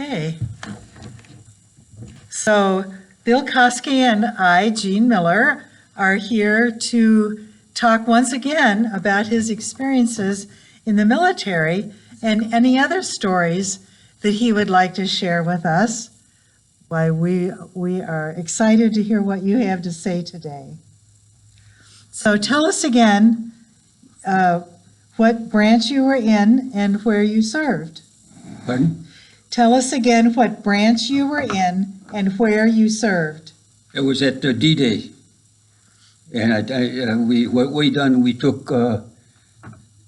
Okay. So Bill Kosky and I, Jean Miller, are here to talk once again about his experiences in the military and any other stories that he would like to share with us. Why, we are excited to hear what you have to say today. So tell us again what branch you were in and where you served. Pardon? Tell us again what branch you were in and where you served. It was at D-Day, and we took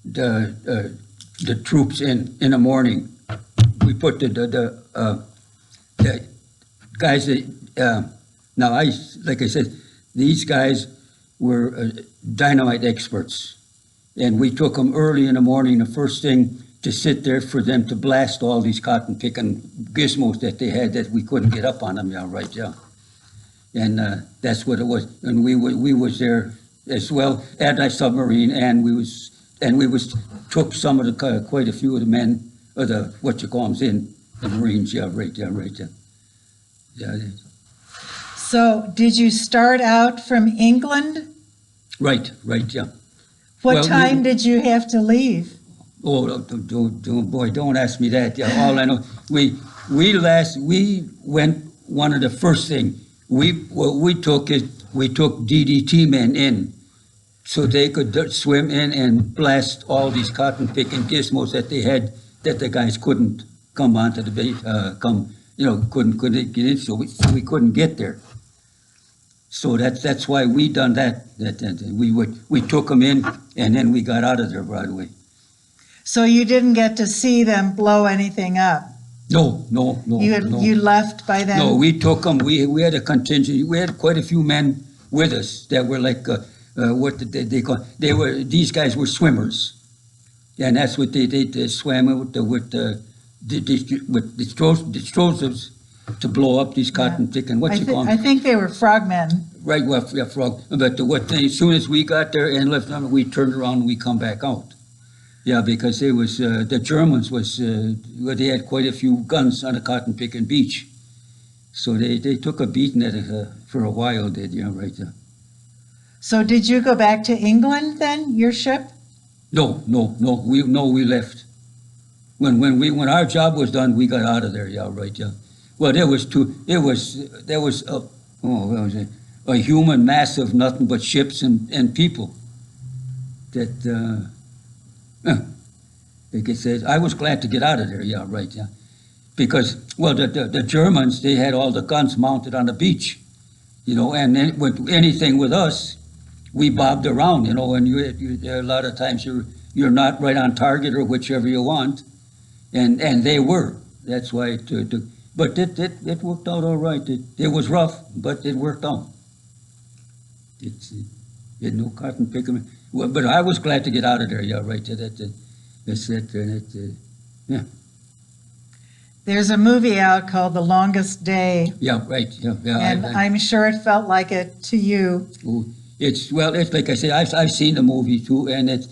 the troops in the morning. We put the guys that like I said, these guys were dynamite experts, and we took them early in the morning. The first thing to sit there for them to blast all these cotton picking gizmos that they had that we couldn't get up on them, and that's what it was. And we was there as well, anti-submarine, and we was took some of the quite a few of the men of the in the Marines, yeah. So did you start out from England? Right, yeah. What time did you have to leave? Oh, don't ask me that. Yeah, all I know, we went, one of the first thing we took DDT men in, so they could swim in and blast all these cotton picking gizmos that they had that the guys couldn't come onto the base, couldn't get in, so we couldn't get there. So that's why we done that. We took them in and then we got out of there right away. So you didn't get to see them blow anything up? No. You left by then? No, we took them. We had a contingent. We had quite a few men with us that were like, what did they call? These guys were swimmers, and that's what they swam with the explosives to blow up these cotton picking. I think they were frogmen. Right, well, yeah, frog. But as soon as we got there and left them, we turned around and we come back out. Yeah, because there was the Germans they had quite a few guns on the cotton picking beach, so they took a beating at it for a while. Right there. So did you go back to England then? Your ship? No. We left. When our job was done, we got out of there. Yeah, right. Yeah. Well, there was a human mass of nothing but ships and people that. Like I said, I was glad to get out of there, yeah. Because, the Germans, they had all the guns mounted on the beach, and then with anything with us, we bobbed around, and a lot of times you're not right on target or whichever you want, and they were. That's why, but it worked out all right. It was rough, but it worked out. You had no cotton picking. Well, but I was glad to get out of there. Yeah, right. Yeah. There's a movie out called The Longest Day. Yeah, right. Yeah. And I'm sure it felt like it to you. It's like I said. I've seen the movie too, and it's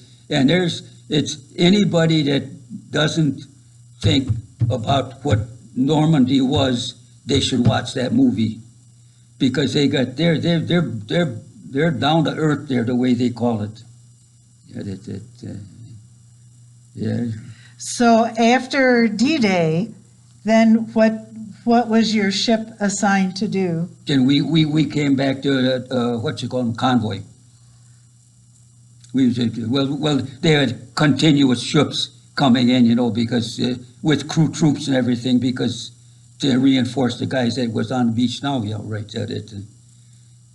anybody that doesn't think about what Normandy was, they should watch that movie, because they're down to earth there, the way they call it. Yeah. So after D-Day, then what was your ship assigned to do? Then we came back to convoy. They had continuous ships coming in, because with crew troops and everything, because to reinforce the guys that was on the beach now. Yeah, right.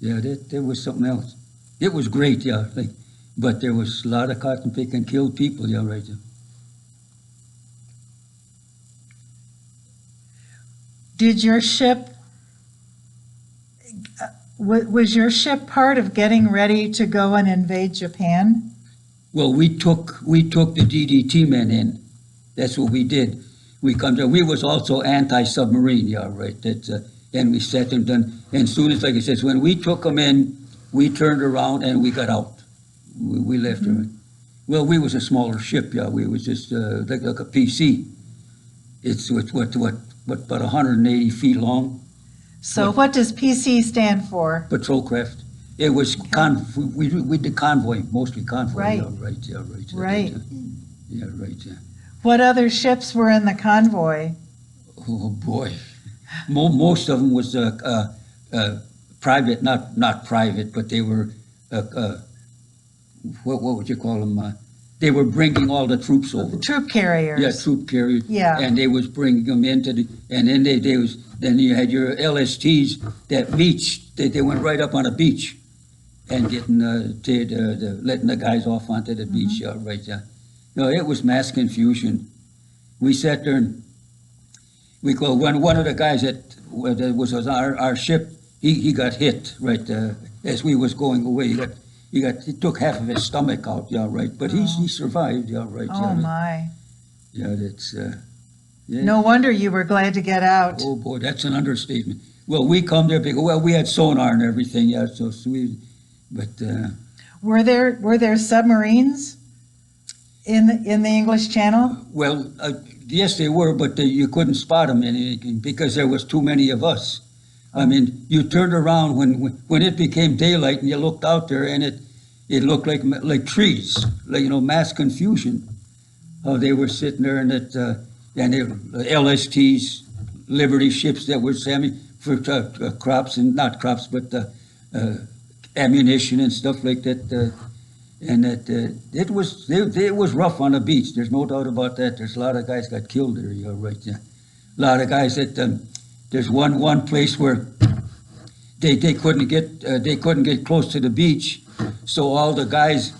There was something else. It was great, yeah. But there was a lot of cotton picking, killed people, yeah, right. Did your ship, was your ship part of getting ready to go and invade Japan? Well, we took the DDT men in. That's what we did. We come there. We was also anti-submarine, yeah, right. And we set them done. And as soon as, like I said, when we took them in, we turned around and we got out. We left them. Well, we was a smaller ship, yeah. We was just like a PC. It's what but about 180 feet long. So what does PC stand for? Patrol craft. It was we did convoy, mostly convoy. Right. Yeah, right. Yeah, right. Yeah, Right. Yeah, right. Yeah. What other ships were in the convoy? Oh boy, most of them was private, not private, but they were what would you call them? They were bringing all the troops over. Troop carriers. Yeah, troop carriers. Yeah. And they was bringing them into the, and then then you had your LSTs that beach. They went right up on a beach, and getting letting the guys off onto the beach. Yeah, right. Yeah. No, it was mass confusion. We sat there and we go. One of the guys that was on our ship, he got hit right as we was going away. He took half of his stomach out. Yeah, right. But he survived. Yeah, right. Oh, Yeah, my. yeah, that's. Yeah. No wonder you were glad to get out. Oh boy, that's an understatement. Well, we come there because we had sonar and everything. Yeah, so we, but Were there submarines in the English Channel? well, yes, they were, but you couldn't spot them because there was too many of us. I mean, you turned around when it became daylight and you looked out there and it looked like trees, like mass confusion. They were sitting there and LSTs, Liberty ships that were for crops and not crops, but ammunition and stuff like that. It was rough on the beach. There's no doubt about that. There's a lot of guys got killed there. You're right. Yeah, a lot of guys that. There's one place where they couldn't get close to the beach, so all the guys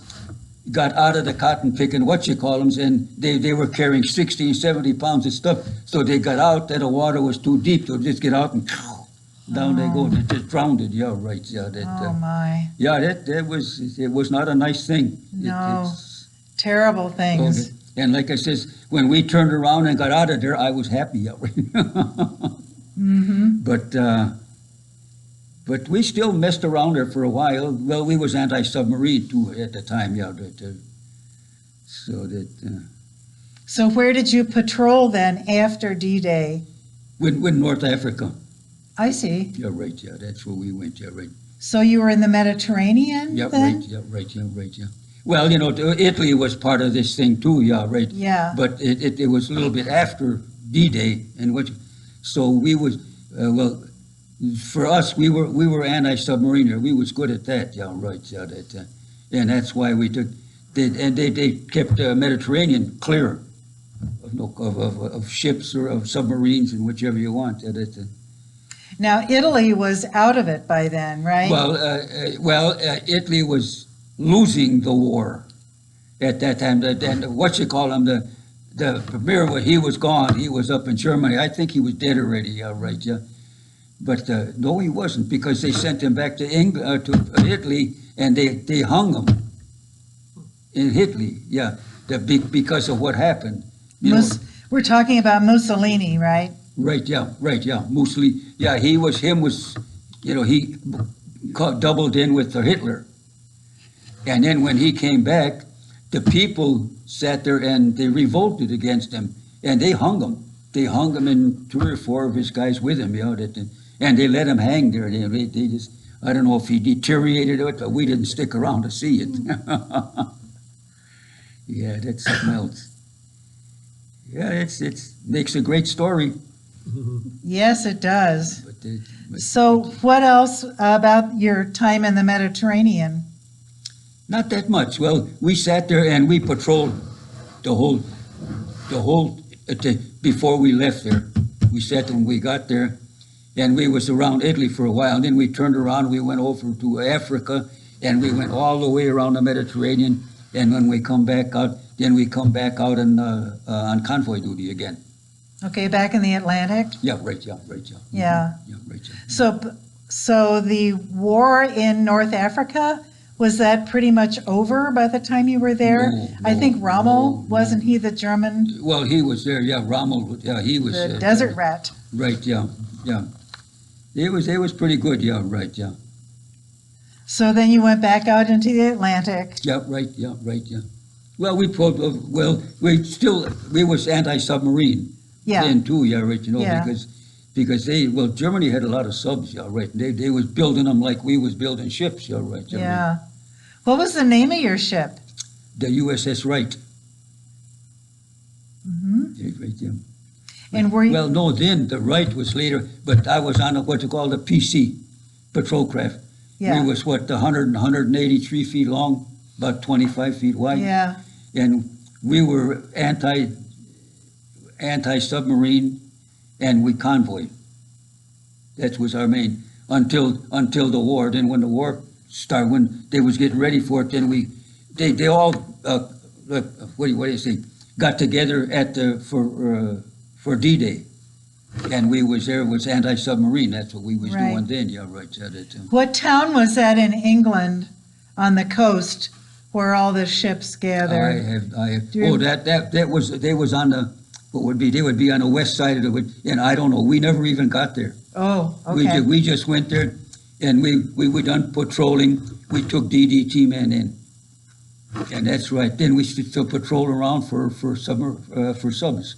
got out of the cotton picking and they were carrying 60 and 70 pounds of stuff. So they got out that the water was too deep, so just get out and down they go. They just drowned it. Yeah, right. Yeah, Oh, my. yeah, it was not a nice thing. No. Terrible things. And like I says, when we turned around and got out of there, I was happy. Yeah, right. Mm-hmm. But we still messed around there for a while. Well, we was anti-submarine too at the time, yeah. So where did you patrol then after D-Day? With North Africa. I see. Yeah, right. Yeah, that's where we went. Yeah, right. So you were in the Mediterranean Yeah, then? right. Yeah, right. Yeah, right. Yeah. Well, Italy was part of this thing too. Yeah, right. Yeah. But it was a little bit after D-Day, so we was for us, we were anti-submariner. We was good at that. Yeah, right. Yeah, and that's why we took. They kept the Mediterranean clear of ships or of submarines and whichever you want. Now Italy was out of it by then, right? Well, Italy was losing the war at that time. The premier, he was gone. He was up in Germany. I think he was dead already. Yeah, right. Yeah. But no, he wasn't, because they sent him back to Italy, and they hung him in Italy. Yeah, because of what happened. We're talking about Mussolini, right? Right. Yeah. Right. Yeah. Mussolini. Yeah. He doubled in with Hitler, and then when he came back, the people sat there and they revolted against him, and they hung him. They hung him and 3 or 4 of his guys with him, and they let him hang there. They just, I don't know if he deteriorated it, but we didn't stick around to see it. Yeah, that's something else. Yeah, it makes a great story. Yes, it does. But So what else about your time in the Mediterranean? not that much. Well, we sat there and we patrolled the whole before we left there. We sat there when we got there, and we was around Italy for a while. And then we turned around, we went over to Africa, and we went all the way around the Mediterranean. And when we come back out, then we come back out on convoy duty again. Okay, back in the Atlantic? Yeah, right, yeah, right, yeah. Yeah. Yeah, right, yeah. So the war in North Africa, was that pretty much over by the time you were there? No, I think no, Rommel, no. wasn't he the German, Well, he was there, yeah, Rommel, yeah, he was. the desert rat? Right, yeah, yeah. It was pretty good, yeah, right, yeah. So then you went back out into the Atlantic. Yeah, right, yeah. Well, we was anti-submarine. Yeah. then too, yeah, right, Yeah. because Germany had a lot of subs, yeah, right. They was building them like we was building ships, yeah, right. Yeah. Right. Yeah. What was the name of your ship? The USS Wright. Hmm. Yeah, right, yeah. And were you, Well, no, then the Wright was later, but I was on what you call the PC, patrol craft. yeah, We was 183 feet long, about 25 feet wide. yeah, And we were anti-submarine, and we convoy. That was our main, until the war. Then when the war started, when they was getting ready for it, then they all, what do you say, got together for D-Day. And we was there, was anti-submarine, that's what we was Right. doing then, yeah, right. Yeah, what town was that in England on the coast where all the ships I gathered? have, Do you- they was on the, they would be on the west side of it, and I don't know, we never even got there. Oh, okay, We just went there, and we done patrolling, we took DDT men in. And that's right, then we still patrol around for subs.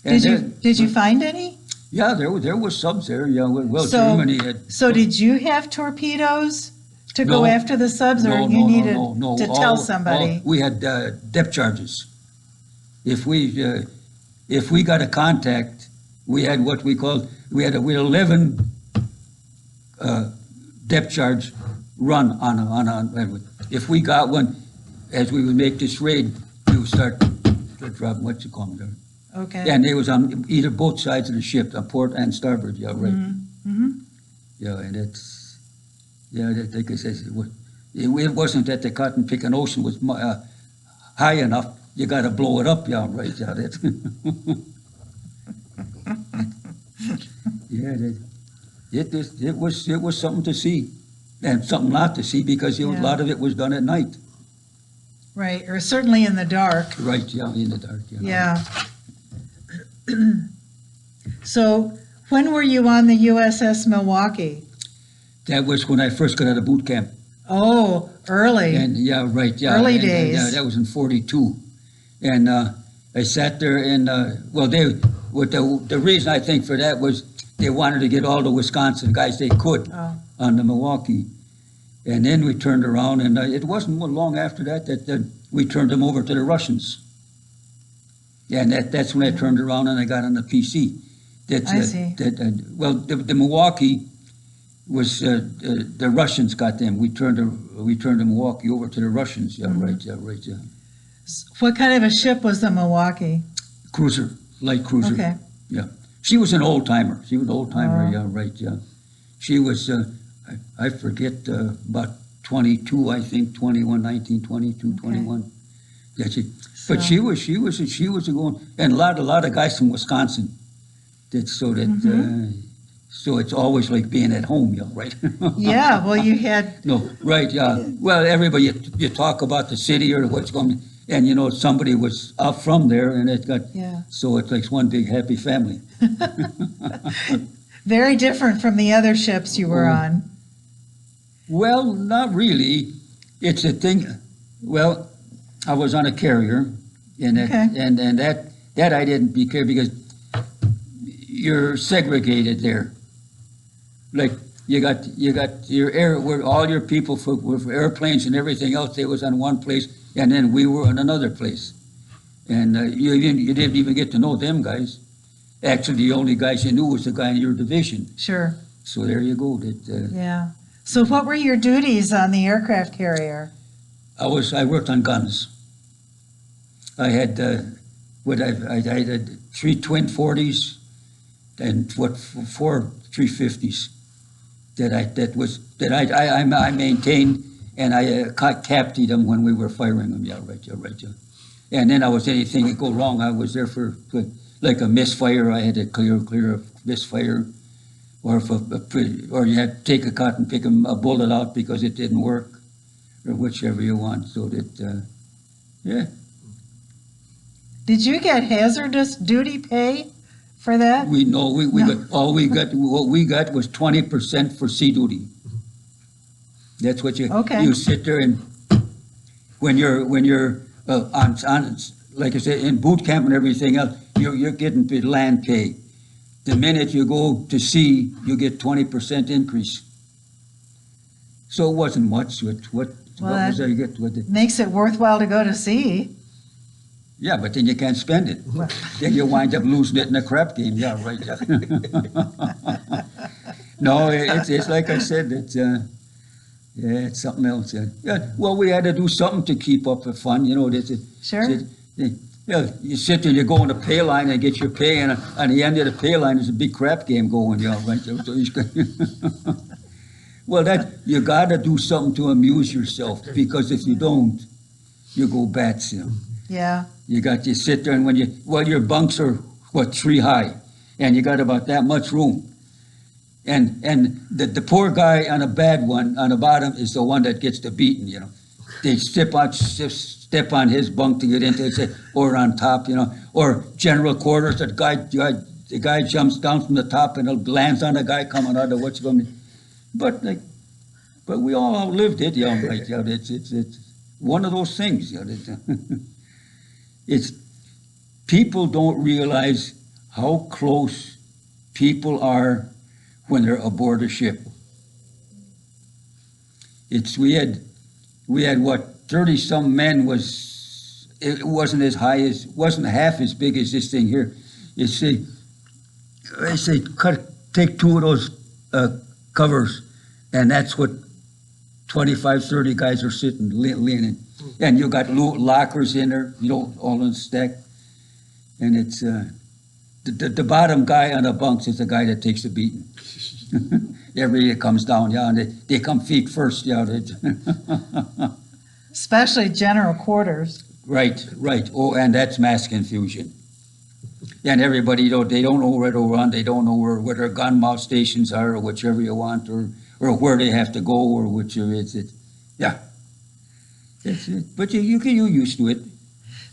And did you find any? Yeah, there was subs there, yeah, well, So- Germany had. So did you have torpedoes to go No. after the subs, or No, you no, needed no. to tell somebody? We had depth charges. If we got a contact, we had what we called, we had 11 depth charge run on if we got one, as we would make this raid, we would start dropping, what you call them, Okay. and they was on either both sides of the ship, on port and starboard, yeah, right. Mm-hmm. Yeah, and it's, yeah, like I said, it wasn't that the cotton picking ocean was high enough. You got to blow it up, yeah, right. Yeah, that. Yeah, it was something to see, and something not to see because a Yeah. lot of it was done at night. Right, or certainly in the dark. Right, yeah, in the dark. Yeah. Yeah. So when were you on the USS Milwaukee? That was when I first got out of boot camp. Oh, early. And yeah, right, yeah. Early and, days. yeah, that was in '42, and I sat there and the reason I think for that was they wanted to get all the Wisconsin guys they could Oh. on the Milwaukee, and then we turned around and it wasn't long after that we turned them over to the Russians, and that's when I turned around and I got on the PC. I see. The Milwaukee was the Russians got them. We turned the Milwaukee over to the Russians. Yeah, right. Yeah, right. Yeah. What kind of a ship was the Milwaukee? Cruiser, light cruiser. Okay. Yeah, she was an old timer. She was an old timer. Oh. Yeah, right. Yeah, she was. I forget about 22. I think 21, 19, 22, Okay. 21. Yeah, So- but she was going, and a lot of guys from Wisconsin. So it's always like being at home, yeah, right? Yeah, well, you had, No, right, yeah. Well, everybody, you talk about the city or what's going, and somebody was up from there, and it got, yeah, so it's like one big happy family. very different from the other ships you were Oh. on. Well, not really. It's a thing. Well, I was on a carrier, and Okay. that I didn't care because you're segregated there. Like you got your air where all your people for airplanes and everything else. They was on one place, and then we were on another place, and you didn't even get to know them guys. Actually, the only guys you knew was the guy in your division. Sure, So there you go. yeah. So what were your duties on the aircraft carrier? I worked on guns. I had I had 3 twin 40s and 4 350s that I maintained, and I captained them when we were firing them. Yeah, right. And then I was anything that go wrong, I was there for like a misfire. I had to clear a misfire, or or you had to take a cotton pick a bullet out because it didn't work, or whichever you want. So that yeah. Did you get hazardous duty pay for that? We No. got what we got was 20% for sea duty. That's what Okay. you sit there and when you're on like I said, in boot camp and everything else, you're getting the land pay. The minute you go to sea, you get 20% increase. So it wasn't much. What was there you get with it? Makes it worthwhile to go to sea. Yeah, but then you can't spend it. Then you wind up losing it in a crap game. Yeah, right. Yeah. No, it's like I said, it's something else. Yeah. Well, we had to do something to keep up the fun. You know, Sure. Yeah, you sit there, you go on the pay line and get your pay, and on the end of the pay line, there's a big crap game going. Yeah, right. So well, you got to do something to amuse yourself, because if you don't, you go bats. You know. Yeah. You sit there, and your bunks are 3 high, and you got about that much room. And the poor guy on a bad one on the bottom is the one that gets the beating. You know, they step on his bunk to get into it, or on top. You know, or general quarters. The guy jumps down from the top and it lands on the guy coming out of what's going. But we all outlived it. You know, right? You know, it's one of those things. You know, it's people don't realize how close people are when they're aboard a ship. We had what, 30-some men. It wasn't half as big as this thing here. I say take 2 of those covers, and that's what 25, 30 guys are sitting leaning. And you got lockers in there, you know, all in stack. And it's the bottom guy on the bunks is the guy that takes the beating. Everybody comes down, yeah, and they come feet first, yeah. Especially general quarters. Right. Oh, and that's mass confusion. And everybody, you know, they don't know where to run, they don't know where their gun mount stations are, or whichever you want, or where they have to go, or whichever it's it. Yeah. But you get used to it.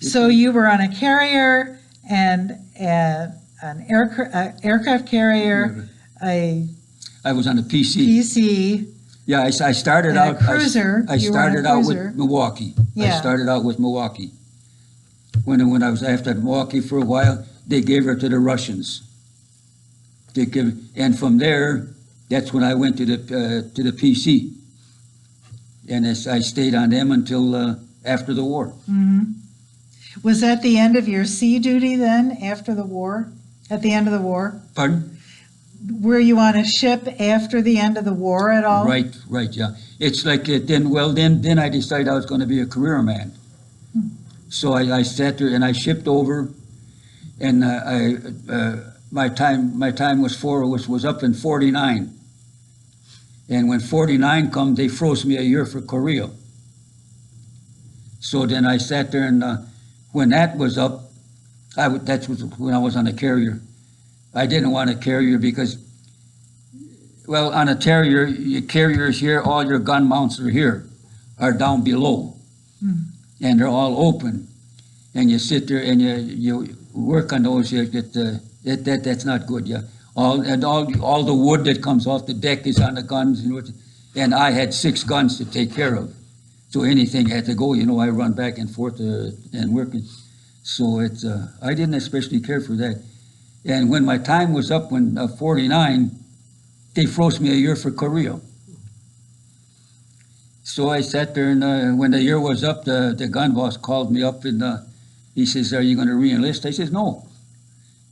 So you were on a carrier and an aircraft carrier, I was on the PC. PC. Yeah, I started out. Cruiser. I started out with Milwaukee. Yeah. I started out with Milwaukee. When I was after Milwaukee for a while, they gave her to the Russians. And from there, that's when I went to the PC. And I stayed on them until after the war. Mm-hmm. Was that the end of your sea duty then, after the war? At the end of the war? Pardon? Were you on a ship after the end of the war at all? Right, yeah. It's like then I decided I was going to be a career man. So I sat there and I shipped over, and my time was up in 49. And when 49 come, they froze me a year for Korea. So then I sat there, and when that was up, that was when I was on a carrier. I didn't want a carrier because, well, on a carrier, your carriers here, all your gun mounts are down below, and they're all open. And you sit there and you work on those. You get that's not good. Yeah. All the wood that comes off the deck is on the guns, you know, and I had 6 guns to take care of, so anything had to go. You know, I run back and forth and working, so I didn't especially care for that. And when my time was up, when 49, they froze me a year for Korea. So I sat there, and when the year was up, the gun boss called me up, and he says, "Are you going to re-enlist?" I says, "No."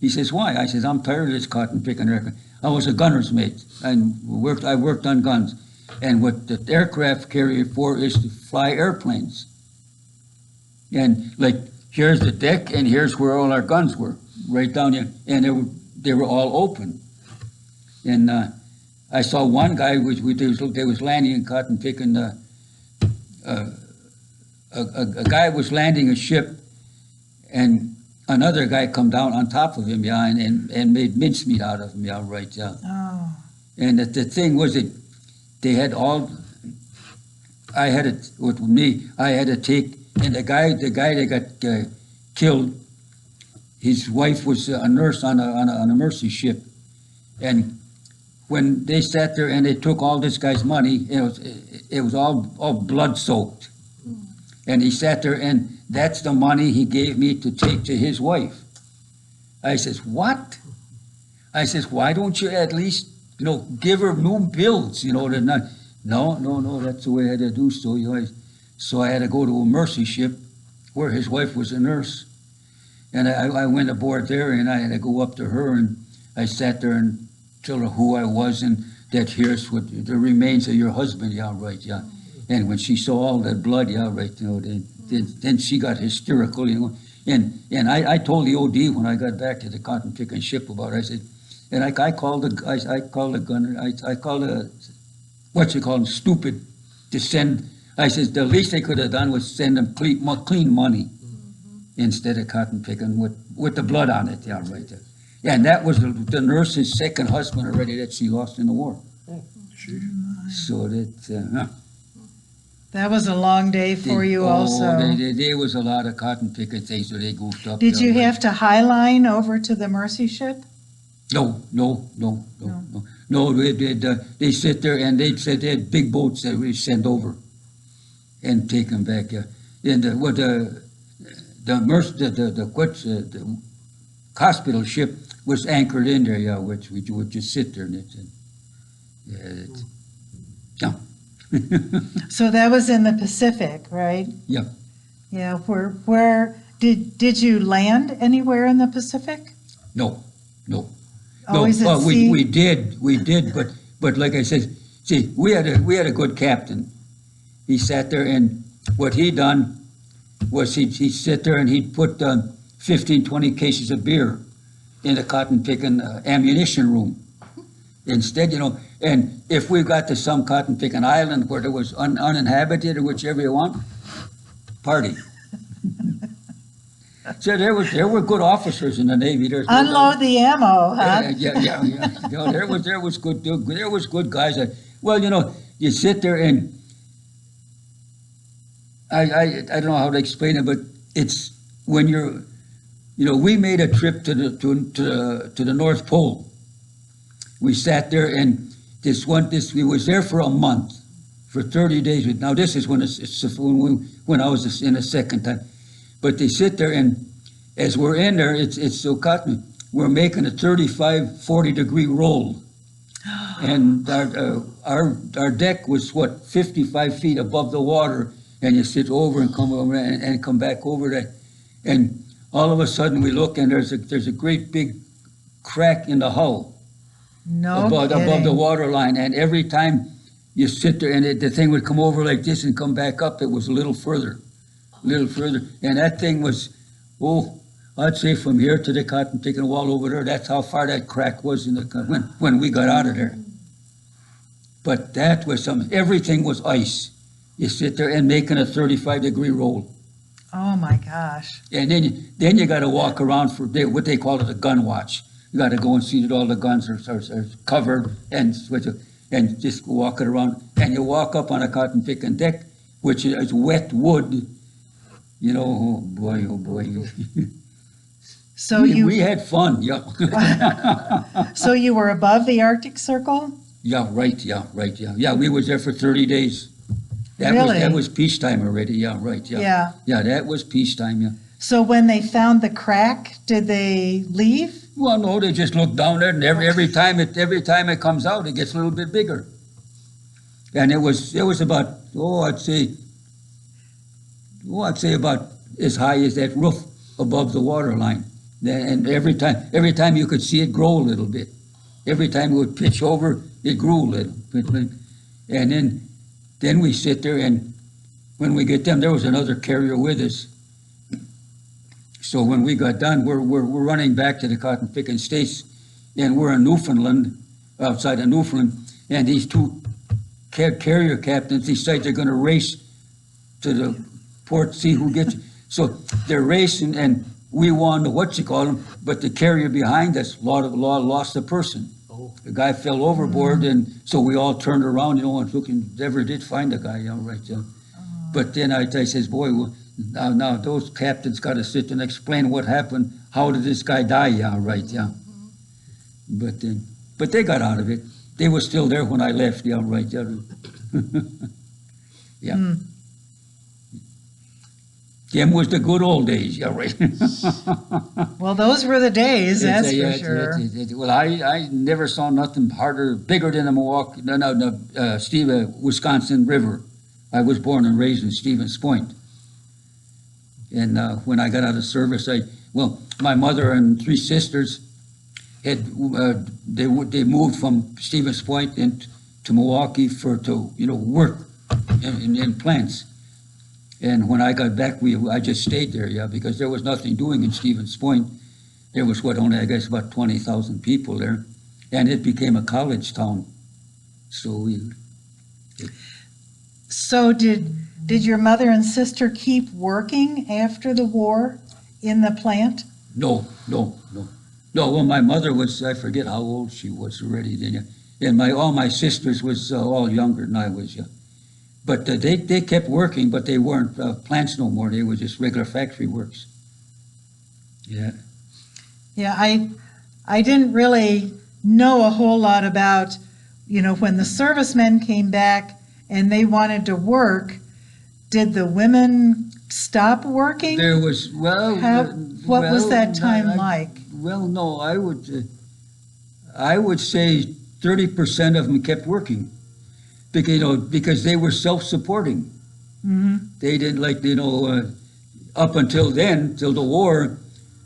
He says, "Why?" I says, "I'm tired of this cotton picking record. I was a gunner's mate, and I worked on guns. And what the aircraft carrier for is to fly airplanes. And like, here's the deck, and here's where all our guns were, right down here. And they were all open. And I saw one guy, they was landing in cotton picking, a guy was landing a ship, and another guy come down on top of him, yeah, and made mincemeat out of him, yeah, right, yeah. Oh. And the thing was that they had all, I had to take, and the guy that got killed, his wife was a nurse on a mercy ship, and when they sat there and they took all this guy's money, it was all blood soaked, And he sat there, and that's the money he gave me to take to his wife. I says, what? I says, why don't you at least, give her new bills, they're not, no, that's the way I had to do so. So I had to go to a mercy ship where his wife was a nurse. And I went aboard there, and I had to go up to her, and I sat there and tell her who I was, and that here's what the remains of your husband, yeah, right, yeah. And when she saw all that blood, yeah, right, then she got hysterical, And I told the OD when I got back to the cotton picking ship about it, I said, and I called the gunner, I called stupid to send. I says the least they could have done was send them clean money instead of cotton picking with the blood on it, yeah, right there. And that was the nurse's second husband already that she lost in the war. So that was a long day for you also. There was a lot of cotton picking things, so they goofed up. Did you have to high line over to the mercy ship? No. They sit there, and they said they had big boats that we send over and take them back. And the hospital ship was anchored in there, yeah, which we would just sit there and yeah. So that was in the Pacific, right? Yeah. Yeah. Where did you land anywhere in the Pacific? No. Always at sea? We did, but like I said, see, we had a good captain. He sat there, and what he done was he'd sit there and he'd put 15, 20 cases of beer in the cotton picking ammunition room. Instead, and if we got to some cotton picking island where there was uninhabited or whichever you want, party. So there were good officers in the Navy. Unload the ammo, huh? Yeah. There was good guys. You sit there and I don't know how to explain it, but it's when you're, we made a trip to the North Pole. We sat there, and we was there for a month, for 30 days. Now this is when when I was in the second time. But they sit there, and as we're in there, it's so cotton. We're making a 35, 40-degree roll. And our deck was, 55 feet above the water, and you sit over and come over and come back over that. And all of a sudden we look, and there's a great big crack in the hull. Above the water line. And every time you sit there, and the thing would come over like this and come back up, it was a little further. And that thing was, I'd say from here to the cotton picking wall over there, that's how far that crack was when we got out of there. But that was something. Everything was ice. You sit there and making a 35-degree roll. Oh my gosh. And then you got to walk around for what they call it a gun watch. You got to go and see that all the guns are covered and just walk it around. And you walk up on a cotton picking deck, which is wet wood. Oh boy. So we had fun, yeah. So you were above the Arctic Circle? Yeah, right. Yeah, we was there for 30 days. That was peacetime already, yeah, right, yeah. Yeah, that was peacetime, yeah. So when they found the crack, did they leave? Well, no, they just look down there, and every time it comes out, it gets a little bit bigger. And it was about, I'd say about as high as that roof above the water line. And every time you could see it grow a little bit. Every time it would pitch over, it grew a little bit. And then we sit there, and when we get them, there was another carrier with us. So when we got done, we're running back to the cotton picking states, and we're in Newfoundland, outside of Newfoundland, and these two carrier captains decide they're going to race to the port, see who gets it. So they're racing, and we won the but the carrier behind us lost a person. The guy fell overboard, and so we all turned around, and looking, never did find the guy, right. But then I says, boy, now those captains got to sit and explain what happened. How did this guy die? Yeah, right, yeah. But they got out of it. They were still there when I left. Yeah, right, yeah. Yeah. Them was the good old days, yeah, right. Well, those were the days, that's Yeah, for sure. well, I never saw nothing harder, bigger than the Milwaukee, Wisconsin River. I was born and raised in Stevens Point. And when I got out of service, my mother and three sisters had, they moved from Stevens Point to Milwaukee to work in plants. And when I got back, I just stayed there, yeah, because there was nothing doing in Stevens Point. There was only, I guess, about 20,000 people there, and it became a college town. So So did your mother and sister keep working after the war in the plant? No. Well, my mother was, I forget how old she was already then, yeah. And all my sisters was all younger than I was, yeah. But they kept working, but they weren't plants no more. They were just regular factory works. Yeah. Yeah, I didn't really know a whole lot about, when the servicemen came back and they wanted to work, did the women stop working? There was, What was that time like? Well, no, I would say 30% of them kept working. Because they were self-supporting. Mm-hmm. They didn't up until then, till the war,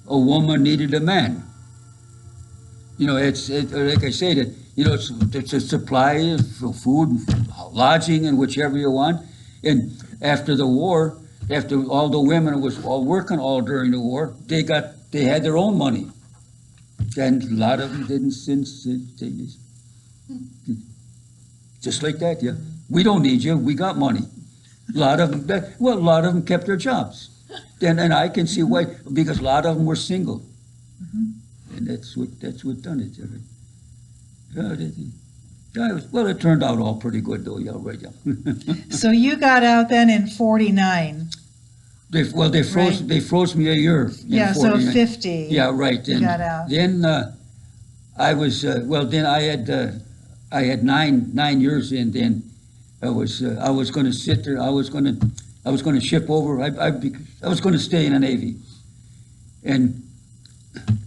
a woman needed a man. It's like I say, that it's a supply of food, lodging, and whichever you want. And after the war, after all the women was all working all during the war, they had their own money, and a lot of them didn't since. Just like that, yeah. We don't need you. We got money. A lot of them kept their jobs. And I can see why, because a lot of them were single. Mm-hmm. And that's what done it. Well, it turned out all pretty good though, yeah, right, yeah. So you got out then in 49. They froze me a year. Yeah, 49. So 50. Yeah, right. You got out. Then I was then I had 9 years in. Then I was going to sit there. I was going to ship over. I was going to stay in the Navy. And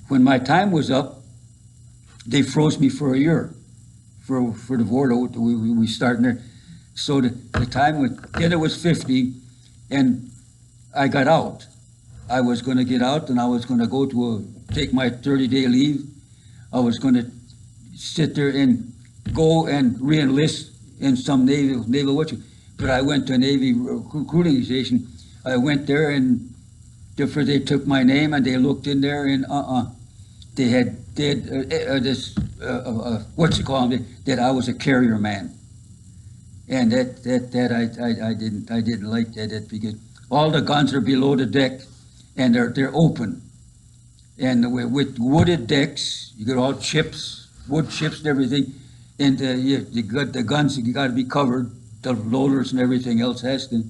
when my time was up, they froze me for a year for the war. We started there. So the time then it was 50, and I got out. I was going to get out, and I was going to take my 30-day leave. I was going to sit there and go and re-enlist in some naval watch. But I went to a Navy recruiting station. I went there, and they took my name, and they looked in there, and they had this that I was a carrier man, and that I didn't like that because all the guns are below the deck, and they're open, and with wooded decks, you get all chips, wood chips, and everything. And you got the guns, you got to be covered, the loaders and everything else has to.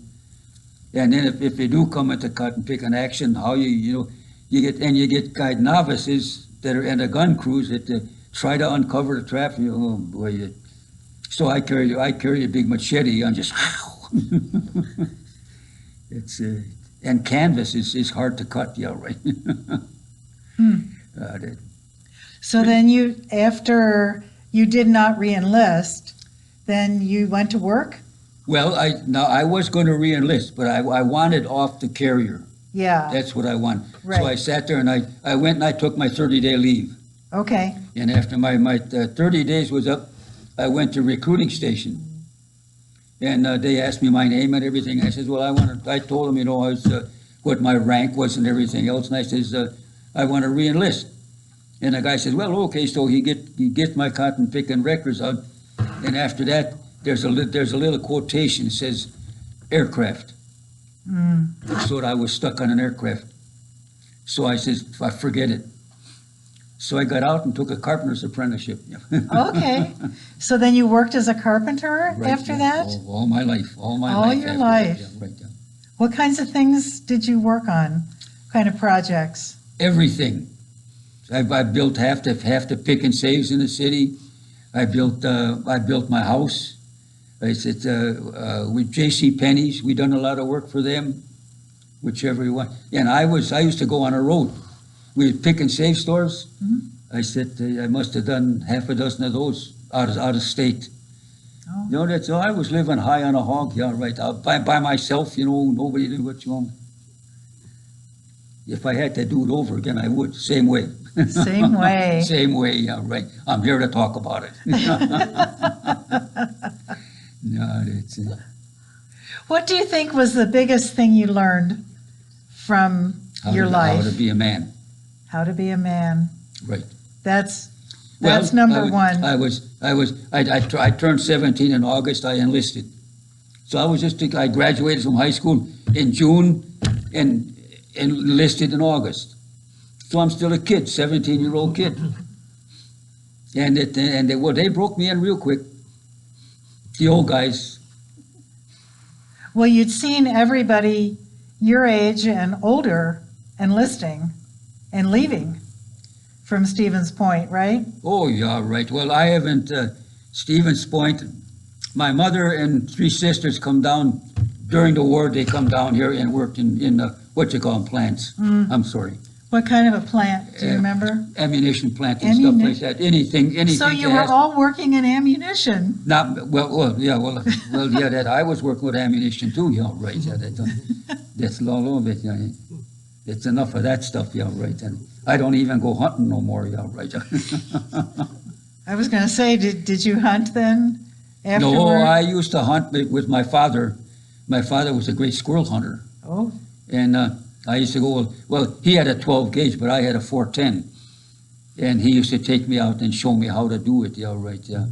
And then if they do come into cut and pick an action, how you get guide novices that are in the gun crews that try to uncover the trap. Oh boy! So I carry a big machete and just it's and canvas is hard to cut. Yeah, right. So then after you did not re-enlist, then you went to work? Well, I was going to re-enlist, but I wanted off the carrier. Yeah. That's what I want. Right. So I sat there and I went and I took my 30-day leave. Okay. And after my 30 days was up, I went to recruiting station. And they asked me my name and everything. I said, well, I told them, what my rank was and everything else. And I says, I want to re-enlist. And the guy says, well, okay. So he gets my cotton picking records out. And after that, there's a little quotation that says aircraft. So I was stuck on an aircraft. So I says, I forget it. So I got out and took a carpenter's apprenticeship. Okay. So then you worked as a carpenter Right, after yeah. that? All my life. All your after life. that, yeah, right, yeah. What kinds of things did you work on? What kind of projects? Everything. I built half the pick and saves in the city. I built my house. With J.C. Penney's, we done a lot of work for them. whichever you want. And I used to go on a road. We'd pick and save stores. I said, I must have done half a dozen of those out of state. Oh. You know, that's, I was living high on a hog, yeah, right, by myself, you know, nobody did what you want. If I had to do it over again, I would, same way. Same way. Same way, yeah, right. I'm here to talk about it. No, that's it. What do you think was the biggest thing you learned from your life? How to be a man, How to be a man. right. That's Well, number one. I turned 17 in August, I enlisted. So I graduated from high school in June and enlisted in August. So I'm still a kid, 17-year-old kid. And they broke me in real quick. The old guys. Well, you'd seen everybody your age and older enlisting and leaving from Stevens Point, right? Oh, yeah, right. Well, I haven't, Stevens Point, my mother and 3 sisters come down during the war. They come down here and worked in what you call them, plants. I'm sorry. What kind of a plant, do you remember? Ammunition plant and stuff like that. Anything. So you were all working in ammunition. Yeah, that I was working with ammunition too, yeah, right. Yeah, that's all of it, yeah. It's enough of that stuff, yeah, right. And I don't even go hunting no more, yeah, right. I was going to say, did you hunt then afterward? No, I used to hunt with my father. My father was a great squirrel hunter. Oh. And I used to go, well, he had a 12 gauge, but I had a 410. And he used to take me out and show me how to do it, yeah, right, yeah.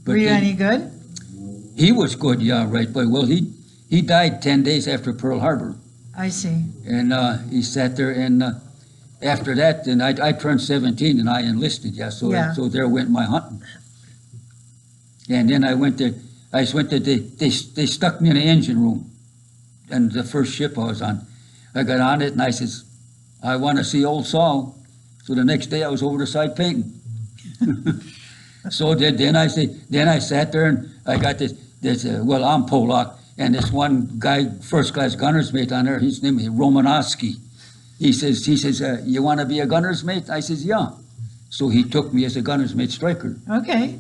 But were you any good? He was good, yeah, right. But, well, he died 10 days after Pearl Harbor. I see. And he sat there, and after that, then I turned 17 and I enlisted, yeah. So there went my hunting. And then they stuck me in an engine room. And the first ship I was on, I got on it and I says, I want to see Old Saul. So the next day I was over the side painting. So then I sat there and I got this well, I'm Polak, and this one guy, first class gunner's mate on there, his name is Romanowski. He says, you want to be a gunner's mate? I says, yeah. So he took me as a gunner's mate striker. Okay.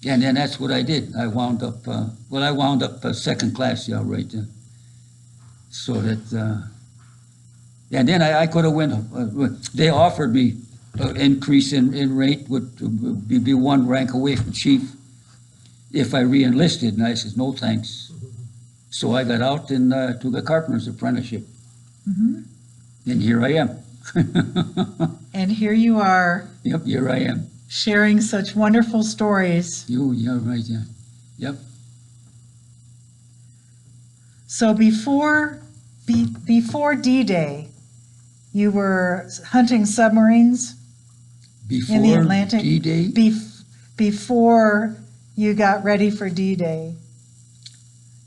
And then that's what I did. I wound up second class, yeah, right. So that, and then I could have went, they offered me an increase in rate, would be 1 rank away from chief if I re-enlisted, and I said, no thanks. So I got out and took a carpenter's apprenticeship. And here I am. And here you are. Yep, here I am. Sharing such wonderful stories. Yeah, right, yeah. Yep. So before D-Day, you were hunting submarines in the Atlantic? D-Day? Before you got ready for D-Day.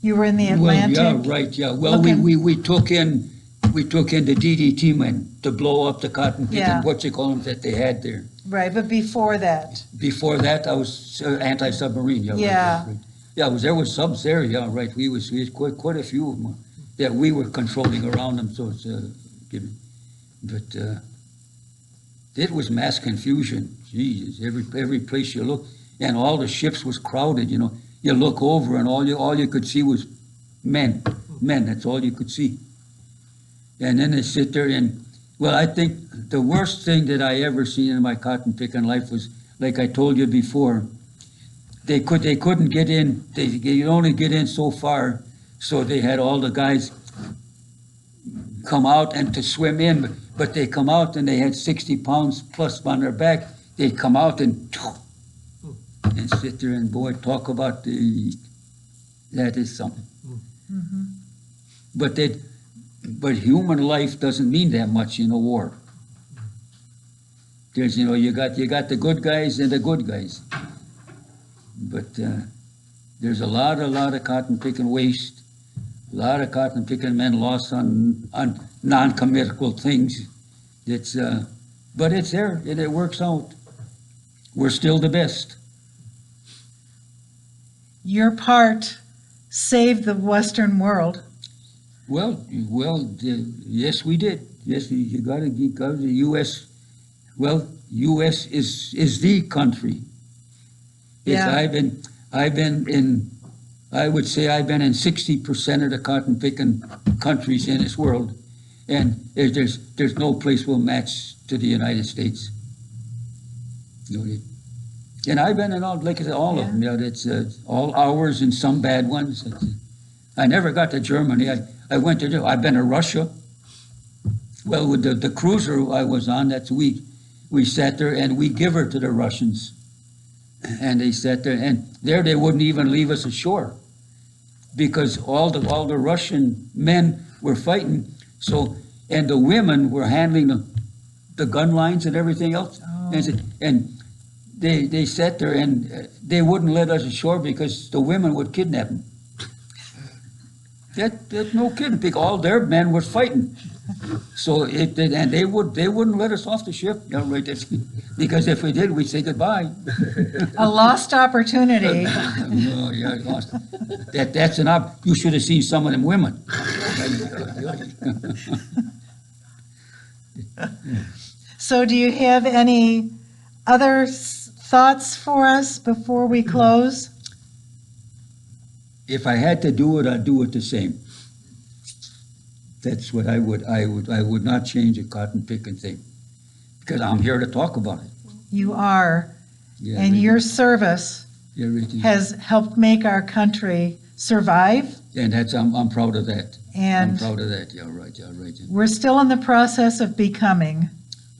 You were in the Atlantic? Well, yeah, right, yeah. Well, we took in the DDT men to blow up the cotton pit and what you call them that they had there. Right, but before that? Before that, I was anti-submarine, yeah. Yeah. Right. Yeah, there was subs there, yeah, right. We had quite a few of them that we were controlling around them, so it's but it was mass confusion. Jesus, every place you look, and all the ships was crowded. You know, you look over and all you could see was men. That's all you could see. And then they sit there and, well, I think the worst thing that I ever seen in my cotton picking life was, like I told you before, they couldn't get in. They could only get in so far, so they had all the guys come out and to swim in, but they come out and they had 60 pounds plus on their back. They'd come out and sit there and, boy, talk about that is something. But human life doesn't mean that much in a war. There's, you got the good guys and the good guys. But there's a lot of cotton picking waste, a lot of cotton picking men lost on non-commercial things. But it's there and it works out. We're still the best. Your part saved the Western world. Yes, we did. Yes, you got to the U.S. Well, U.S. is the country. It's, Yeah. I've been in, I would say I've been in 60% of the cotton picking countries in this world, and there's no place will match to the United States. You know, and I've been in all, like I said, all of them. You know, it's all hours and some bad ones. I never got to Germany. I went to, I've been to Russia. Well, with the cruiser I was on, we sat there and we give her to the Russians. And they sat there, and there they wouldn't even leave us ashore because all the Russian men were fighting. So, and the women were handling the gun lines and everything else. Oh. And they sat there and they wouldn't let us ashore because the women would kidnap them. That's no kidding. Because all their men were fighting. So and they wouldn't let us off the ship, you know, right? Because if we did, we'd say goodbye. A lost opportunity. No, yeah, I lost. That's you should have seen some of them women. So do you have any other thoughts for us before we close? If I had to do it, I'd do it the same. That's what I would not change a cotton picking thing because I'm here to talk about it. You are, Yeah, and really. your service Yeah, really. has helped make our country survive. And I'm proud of that. I'm And proud of that. Yeah, right. Yeah, right. Yeah. we're still in the process of becoming.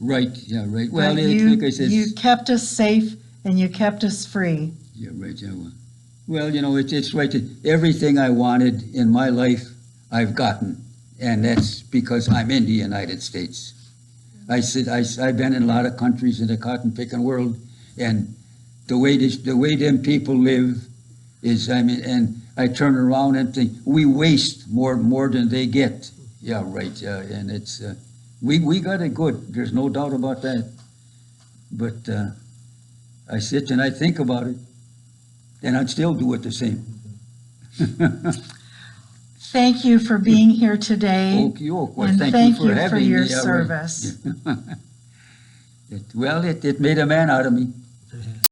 Right. Yeah, right. Well, But like I said, you kept us safe and you kept us free. yeah, right. Yeah. Well, you know, it's right. Everything I wanted in my life, I've gotten. And that's because I'm in the United States. I've been in a lot of countries in the cotton picking world, and the way them people live is, I mean, and I turn around and think we waste more than they get. Yeah, right. Yeah, and it's we got it good. There's no doubt about that. But I sit and I think about it, and I'd still do it the same. Thank you for being here today. Okay, well, And thank you for having your me. Yeah, right. service. Well, it made a man out of me.